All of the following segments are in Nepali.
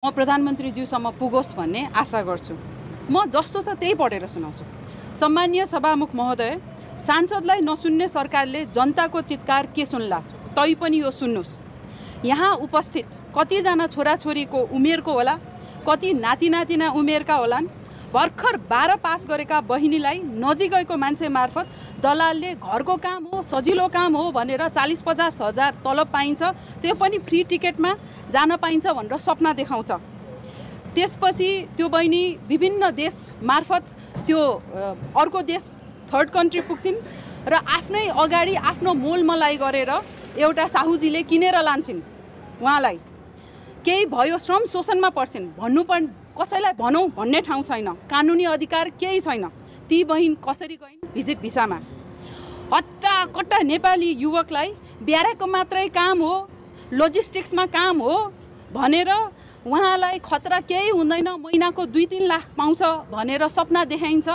म प्रधानमन्त्रीज्यूसम्म पुगोस् भन्ने आशा गर्छु। म जस्तो छ त्यही पढेर सुनाउँछु। सम्मानीय सभामुख महोदय, सांसदलाई नसुन्ने सरकारले जनताको चित्कार के सुन्ला, तैपनि यो सुन्नुस्। यहाँ उपस्थित कतिजना छोराछोरीको उमेरको होला, कति नाति नातिना उमेरका होलान्। भर्खर 12 पास गरेका बहिनीलाई नजिकैको मान्छे मार्फत दलालले घरको काम हो, सजिलो काम हो भनेर 40-50 हजार तलब पाइन्छ, त्यो पनि फ्री टिकटमा जान पाइन्छ भनेर सपना देखाउँछ। त्यसपछि त्यो बहिनी विभिन्न देश मार्फत त्यो अर्को देश थर्ड कन्ट्री पुग्छिन् र आफ्नै अगाडि आफ्नो मोलमलाई गरेर एउटा साहुजीले किनेर लान्छन्। उहाँलाई केही भयो श्रम शोषणमा पर्छिन्, कसैलाई भनौँ भन्ने ठाउँ छैन, कानुनी अधिकार केही छैन। ती बहिन कसरी गइन्? भिजिट भिसामा। हट्टाकट्टा नेपाली युवकलाई ब्यारेकको मात्रै काम हो, लोजिस्टिक्समा काम हो भनेर उहाँलाई खतरा केही हुँदैन, महिनाको 2-3 लाख पाउँछ भनेर सपना देखाइन्छ,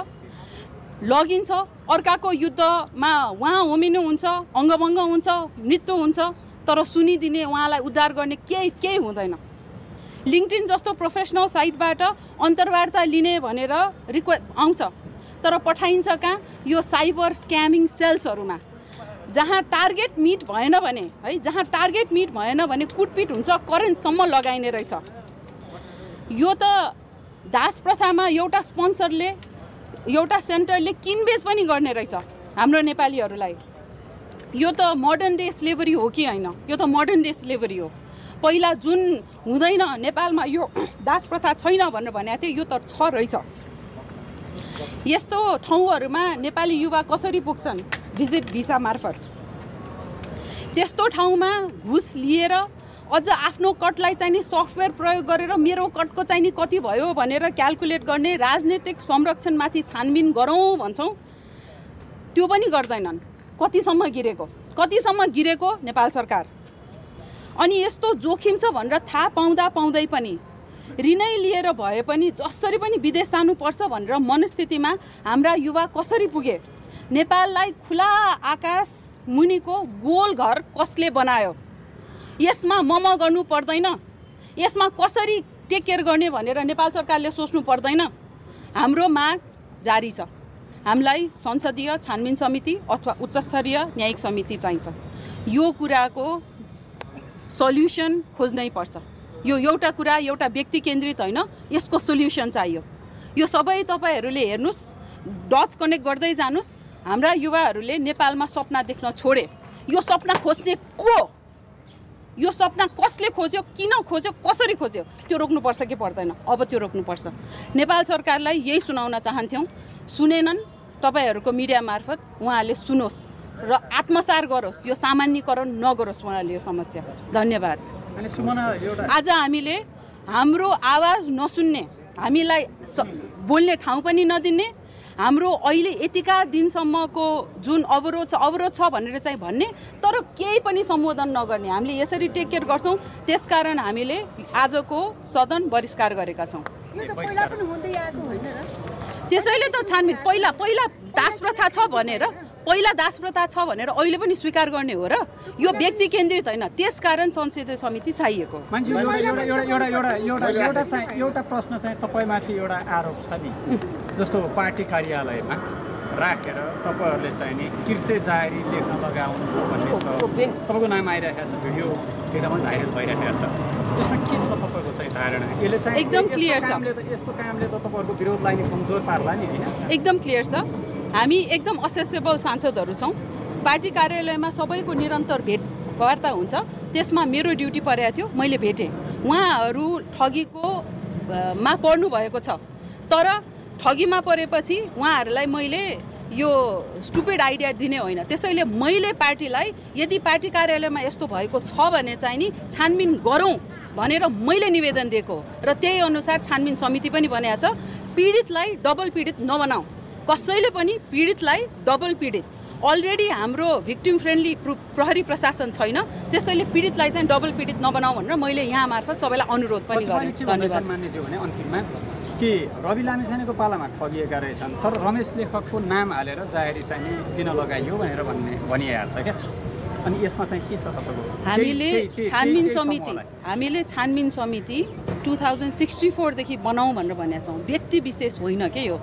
लगिन्छ। अर्काको युद्धमा उहाँ होमिनुहुन्छ, अङ्गभङ्ग हुन्छ, मृत्यु हुन्छ, तर सुनिदिने, उहाँलाई उद्धार गर्ने केही हुँदैन। लिङ्क्डइन जस्तो प्रोफेसनल साइटबाट अन्तर्वार्ता लिने भनेर आउँछ, तर पठाइन्छ कहाँ? यो साइबर स्क्यामिङ सेल्सहरूमा, जहाँ टार्गेट मिट भएन भने है, जहाँ टार्गेट मिट भएन भने कुटपिट हुन्छ, करेन्टसम्म लगाइने रहेछ। यो त दास प्रथामा एउटा स्पोन्सरले, एउटा सेन्टरले किनबेच पनि गर्ने रहेछ हाम्रो नेपालीहरूलाई। यो त मोडर्न डे स्लेभरी हो कि होइन? यो त मोडर्न डे स्लेभरी हो। पहिला जुन हुँदैन नेपालमा यो दास प्रथा छैन भनेर भनेको थियो, यो त छ रहेछ। यस्तो ठाउँहरूमा नेपाली युवा कसरी पुग्छन्? भिजिट भिसा मार्फत। त्यस्तो ठाउँमा घुस लिएर अझ आफ्नो कटलाई चाहिँ नि सफ्टवेयर प्रयोग गरेर मेरो कटको चाहिँ नि कति भयो भनेर क्याल्कुलेट गर्ने, राजनीतिक संरक्षणमाथि छानबिन गरौँ भन्छौँ, त्यो पनि गर्दैनन्। कतिसम्म गिरेको नेपाल सरकार। अनि यस्तो जोखिम छ भनेर थाहा पाउँदै पनि ऋणै लिएर भए पनि जसरी पनि विदेश जानुपर्छ भनेर मनस्थितिमा हाम्रा युवा कसरी पुगे? नेपाललाई खुला आकाश मुनिको गोल घर कसले बनायो? यसमा मम गर्नु पर्दैन? यसमा कसरी टेक केयर गर्ने भनेर नेपाल सरकारले सोच्नु पर्दैन? हाम्रो माग जारी छ। हामीलाई संसदीय छानबिन समिति अथवा उच्चस्तरीय न्यायिक समिति चाहिन्छ। यो कुराको सल्युसन खोज्नै पर्छ। यो एउटा कुरा, एउटा व्यक्ति केन्द्रित होइन, यसको सल्युसन चाहियो। यो सबै तपाईँहरूले हेर्नुहोस्, डट्स कनेक्ट गर्दै जानुहोस्। हाम्रा युवाहरूले नेपालमा सपना देख्न छोडे। यो सपना खोज्ने को? यो सपना कसले खोज्यो, किन खोज्यो, कसरी खोज्यो? त्यो रोक्नुपर्छ कि पर्दैन? अब त्यो रोक्नुपर्छ। नेपाल सरकारलाई यही सुनाउन चाहन्थ्यौँ, सुनेनन्। तपाईँहरूको मिडिया मार्फत उहाँहरूले सुनोस् र आत्मसार गरोस्, यो सामान्यकरण नगरोस् उहाँहरूले यो समस्या। धन्यवाद। आज हामीले हाम्रो आवाज नसुन्ने, हामीलाई बोल्ने ठाउँ पनि नदिने, हाम्रो अहिले यतिका दिनसम्मको जुन अवरोध छ भनेर चाहिँ भन्ने, तर केही पनि सम्बोधन नगर्ने, हामीले यसरी टेक केयर गर्छौँ। त्यसकारण हामीले आजको सदन बहिष्कार गरेका छौँ। यो त पहिला पनि हुँदै आएको होइन र? त्यसैले त छानबिन पहिला दास प्रथा छ भनेर अहिले पनि स्वीकार गर्ने हो र? यो व्यक्ति केन्द्रित होइन, त्यसकारण संसदीय समिति चाहिएको। एउटा प्रश्न चाहिँ तपाईँमाथि एउटा आरोप छ नि, जस्तो पार्टी कार्यालयमा राखेर तपाईँहरूले चाहिँ नि कृत्य जारी लेख्न लगाउनु भन्ने छ, तपाईँको नाम आइरहेको छ, भिडियो एकदमै भाइरल भइरहेको छ। यसमा के छ तपाईँको चाहिँ धारणा? यसले चाहिँ एकदम क्लियर छ। यस्तो कामले त तपाईँहरूको विरोधलाई नै कमजोर पार्ला नि होइन? एकदम क्लियर छ। हामी एकदम असेसेबल सांसदहरू छौँ। पार्टी कार्यालयमा सबैको निरन्तर भेटवार्ता हुन्छ, त्यसमा मेरो ड्युटी परेको थियो, मैले भेटेँ। उहाँहरू ठगीको मा पर्नु भएको छ, तर ठगीमा परेपछि उहाँहरूलाई मैले यो स्टुपिड आइडिया दिने होइन। त्यसैले मैले पार्टीलाई यदि पार्टी कार्यालयमा यस्तो भएको छ भने चाहिँ नि छानबिन गरौँ भनेर मैले निवेदन दिएको र त्यही अनुसार छानबिन समिति पनि बनाएको छ। पीडितलाई डबल पीडित नबनाऊ, कसैले पनि पीडितलाई डबल पीडित। अलरेडी हाम्रो भिक्टिम फ्रेन्डली प्रहरी प्रशासन छैन, त्यसैले पीडितलाई चाहिँ डबल पीडित नबनाऊ भनेर मैले यहाँ मार्फत सबैलाई अनुरोध पनि गरेँ। धन्यवाद। भने अन्तिममा कि रवि लामिछानेको पालामा ठगिएका रहेछन्, तर रमेश लेखकको नाम हालेर जाहेरी चाहिँ दिन लगाइयो भनेर भनिएको छ क्या? अनि यसमा चाहिँ के छ तपाईँको हामीले छानबिन समिति 2064 देखि बनाऊ भनेर भनेका छौँ, व्यक्ति विशेष होइन के यो।